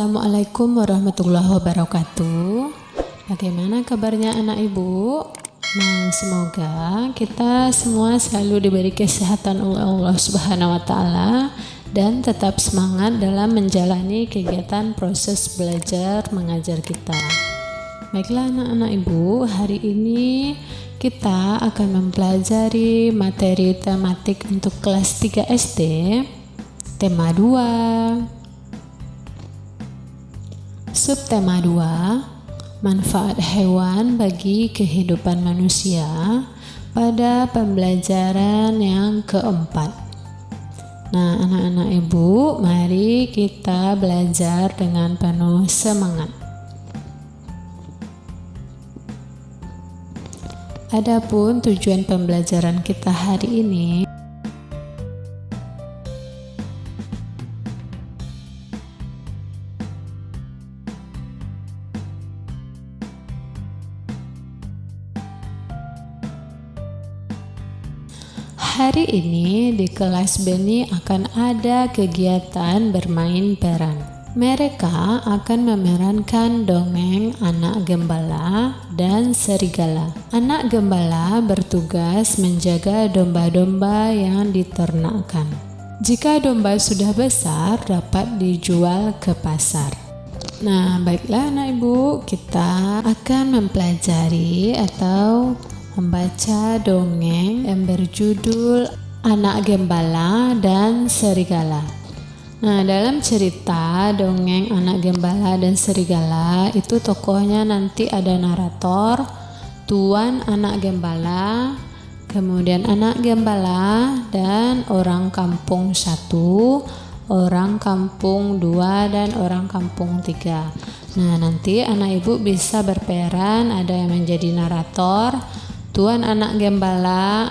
Assalamualaikum warahmatullahi wabarakatuh. Bagaimana kabarnya anak ibu? Semoga kita semua selalu diberi kesehatan oleh Allah Subhanahu wa Ta'ala dan tetap semangat dalam menjalani kegiatan proses belajar mengajar kita. Baiklah anak-anak ibu, hari ini kita akan mempelajari materi tematik untuk kelas 3 SD, tema 2. Subtema 2, manfaat hewan bagi kehidupan manusia pada pembelajaran yang keempat. Nah, anak-anak ibu, mari kita belajar dengan penuh semangat. Adapun tujuan pembelajaran kita hari ini, hari ini di kelas Beni akan ada kegiatan bermain peran. Mereka akan memerankan dongeng anak gembala dan serigala. Anak gembala bertugas menjaga domba-domba yang diternakkan. Jika domba sudah besar, dapat dijual ke pasar. Nah, baiklah anak ibu, kita akan mempelajari atau membaca dongeng yang berjudul Anak Gembala dan Serigala. Nah, dalam cerita dongeng Anak Gembala dan Serigala itu tokohnya nanti ada narator, tuan anak gembala, kemudian anak gembala dan orang kampung 1, orang kampung 2 dan orang kampung 3. Nah, nanti anak ibu bisa berperan, ada yang menjadi narator, tuan anak gembala,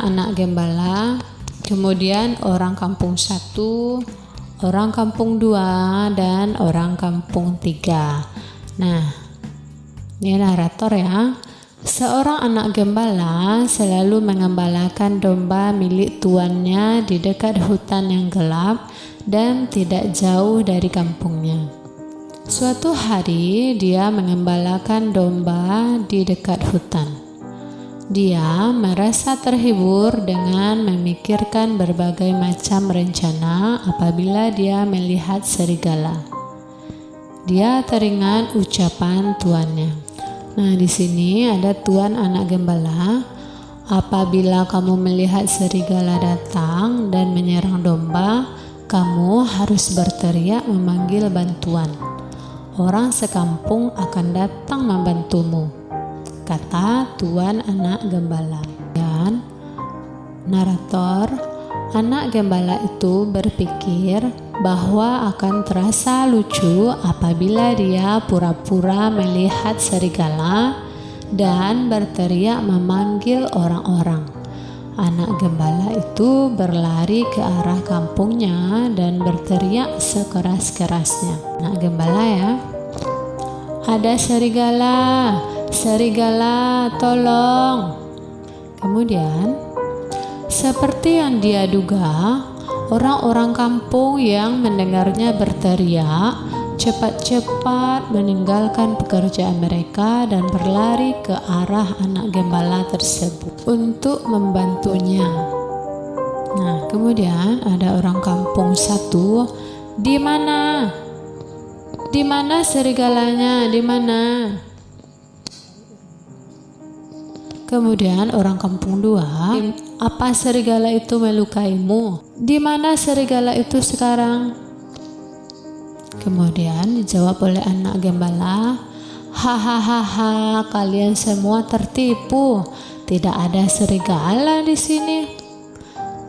kemudian orang kampung 1, orang kampung 2, dan orang kampung 3. Nah, ini narator ya. Seorang anak gembala selalu mengembalakan domba milik tuannya di dekat hutan yang gelap dan tidak jauh dari kampungnya. Suatu hari dia mengembalakan domba di dekat hutan. Dia merasa terhibur dengan memikirkan berbagai macam rencana apabila dia melihat serigala. Dia teringat ucapan tuannya. Nah, di sini ada tuan anak gembala. Apabila kamu melihat serigala datang dan menyerang domba, kamu harus berteriak memanggil bantuan. Orang sekampung akan datang membantumu, kata tuan anak gembala. Dan narator, anak gembala itu berpikir bahwa akan terasa lucu apabila dia pura-pura melihat serigala dan berteriak memanggil orang-orang. Anak gembala itu berlari ke arah kampungnya dan berteriak sekeras-kerasnya. Anak gembala ya. Ada serigala, serigala, tolong. Kemudian, seperti yang dia duga, orang-orang kampung yang mendengarnya berteriak cepat-cepat meninggalkan pekerjaan mereka dan berlari ke arah anak gembala tersebut untuk membantunya. Nah, kemudian ada orang kampung 1, di mana? Di mana serigalanya? Di mana? Kemudian orang kampung 2, apa serigala itu melukaimu? Di mana serigala itu sekarang? Kemudian dijawab oleh anak gembala, hahaha, kalian semua tertipu. Tidak ada serigala di sini.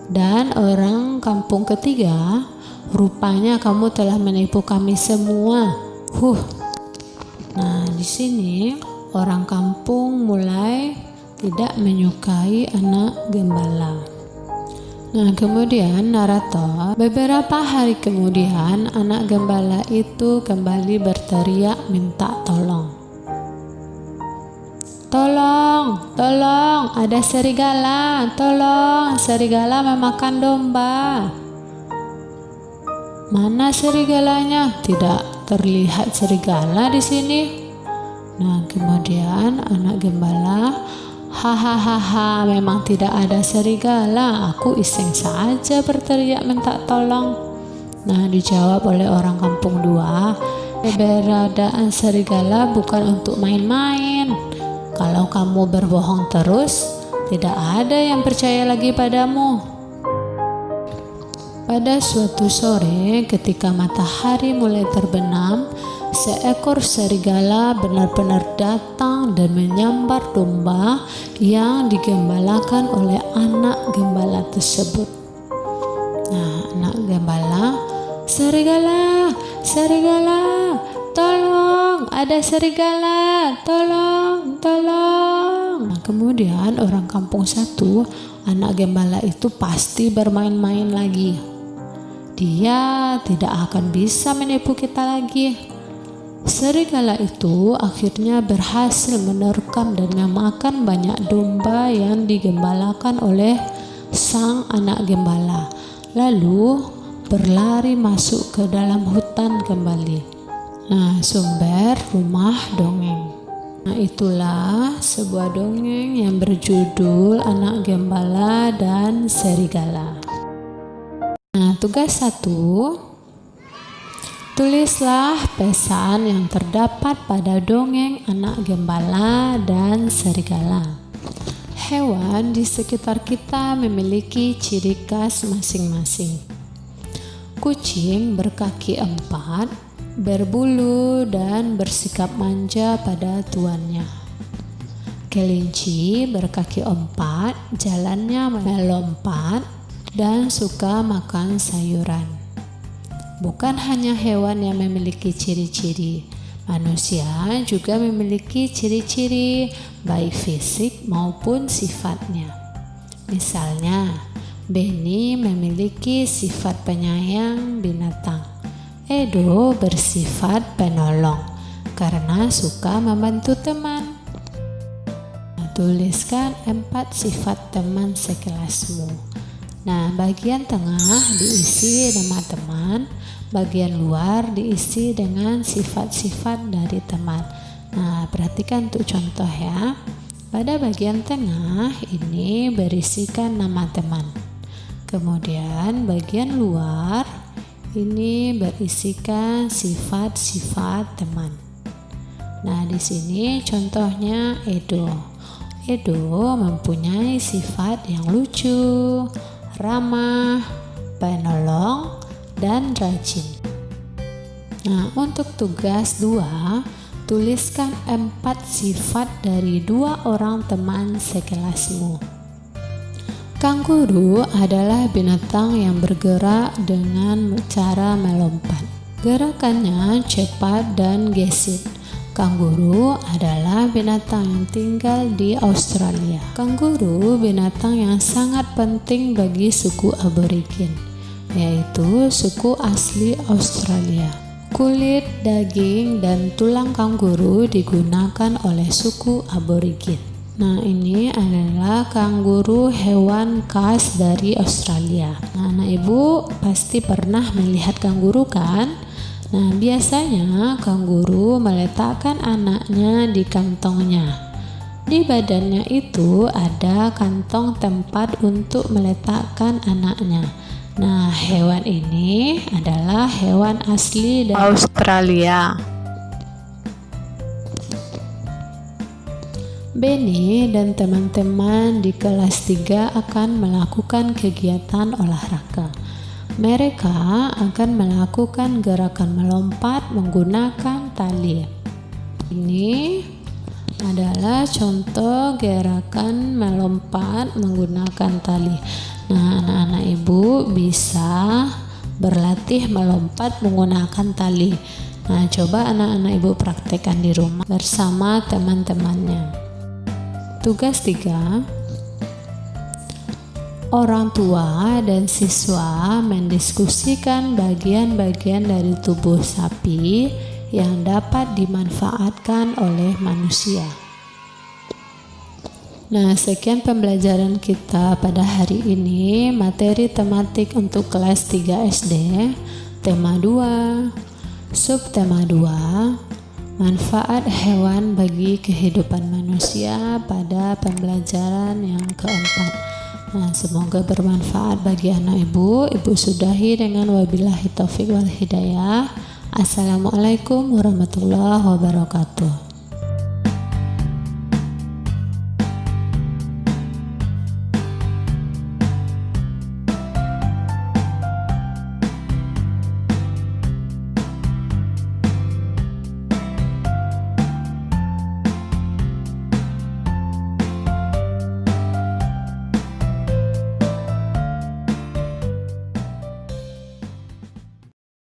Dan orang kampung ketiga, rupanya kamu telah menipu kami semua. Nah, di sini orang kampung mulai tidak menyukai anak gembala. Nah, kemudian narator, beberapa hari kemudian anak gembala itu kembali berteriak minta tolong. Tolong, tolong, ada serigala, tolong, serigala memakan domba. Mana serigalanya? Tidak terlihat serigala di sini. Nah, kemudian anak gembala, hahaha, memang tidak ada serigala, aku iseng saja berteriak minta tolong. Nah, dijawab oleh orang kampung 2, keberadaan serigala bukan untuk main-main. Kalau kamu berbohong terus, tidak ada yang percaya lagi padamu. Pada suatu sore, ketika matahari mulai terbenam, seekor serigala benar-benar datang dan menyambar domba yang digembalakan oleh anak gembala tersebut. Nah, anak gembala, serigala, serigala, tolong, ada serigala, tolong, tolong. Nah, kemudian orang kampung 1, anak gembala itu pasti bermain-main lagi. Dia tidak akan bisa menipu kita lagi. Serigala itu akhirnya berhasil menerkam dan memakan banyak domba yang digembalakan oleh sang anak gembala, lalu berlari masuk ke dalam hutan kembali. Nah, sumber rumah dongeng. Nah, itulah sebuah dongeng yang berjudul Anak Gembala dan Serigala. Nah, tugas 1, tulislah pesan yang terdapat pada dongeng Anak Gembala dan Serigala. Hewan di sekitar kita memiliki ciri khas masing-masing. Kucing berkaki 4, berbulu dan bersikap manja pada tuannya. Kelinci berkaki 4, jalannya melompat dan suka makan sayuran. Bukan hanya hewan yang memiliki ciri-ciri, manusia juga memiliki ciri-ciri baik fisik maupun sifatnya. Misalnya, Benny memiliki sifat penyayang binatang. Edo bersifat penolong karena suka membantu teman. Tuliskan 4 sifat teman sekelasmu. Nah, bagian tengah diisi nama teman, bagian luar diisi dengan sifat-sifat dari teman. Nah, perhatikan untuk contoh ya. Pada bagian tengah ini berisikan nama teman. Kemudian bagian luar ini berisikan sifat-sifat teman. Nah, di sini contohnya Edo. Edo mempunyai sifat yang lucu, ramah, penolong, dan rajin. Nah, untuk tugas 2, tuliskan 4 sifat dari 2 orang teman sekelasmu. Kanguru adalah binatang yang bergerak dengan cara melompat. Gerakannya cepat dan gesit. Kanguru adalah binatang yang tinggal di Australia. Kanguru binatang yang sangat penting bagi suku aborigin, yaitu suku asli Australia. Kulit, daging, dan tulang kanguru digunakan oleh suku aborigin. Nah, ini adalah kanguru, hewan khas dari Australia. Nah, anak ibu pasti pernah melihat kanguru kan? Nah, biasanya kanguru meletakkan anaknya di kantongnya. Di badannya itu ada kantong tempat untuk meletakkan anaknya. Nah, hewan ini adalah hewan asli dari Australia. Benny dan teman-teman di kelas 3 akan melakukan kegiatan olahraga. Mereka akan melakukan gerakan melompat menggunakan tali. Ini adalah contoh gerakan melompat menggunakan tali. Nah, anak-anak ibu bisa berlatih melompat menggunakan tali. Nah, coba anak-anak ibu praktekkan di rumah bersama teman-temannya. Tugas 3, orang tua dan siswa mendiskusikan bagian-bagian dari tubuh sapi yang dapat dimanfaatkan oleh manusia. Nah, sekian pembelajaran kita pada hari ini. Materi tematik untuk kelas 3 SD, tema 2, Subtema 2, manfaat hewan bagi kehidupan manusia pada pembelajaran yang keempat. Nah, semoga bermanfaat bagi anak ibu. Ibu sudahi dengan wabillahi taufik wal hidayah. Assalamualaikum warahmatullahi wabarakatuh.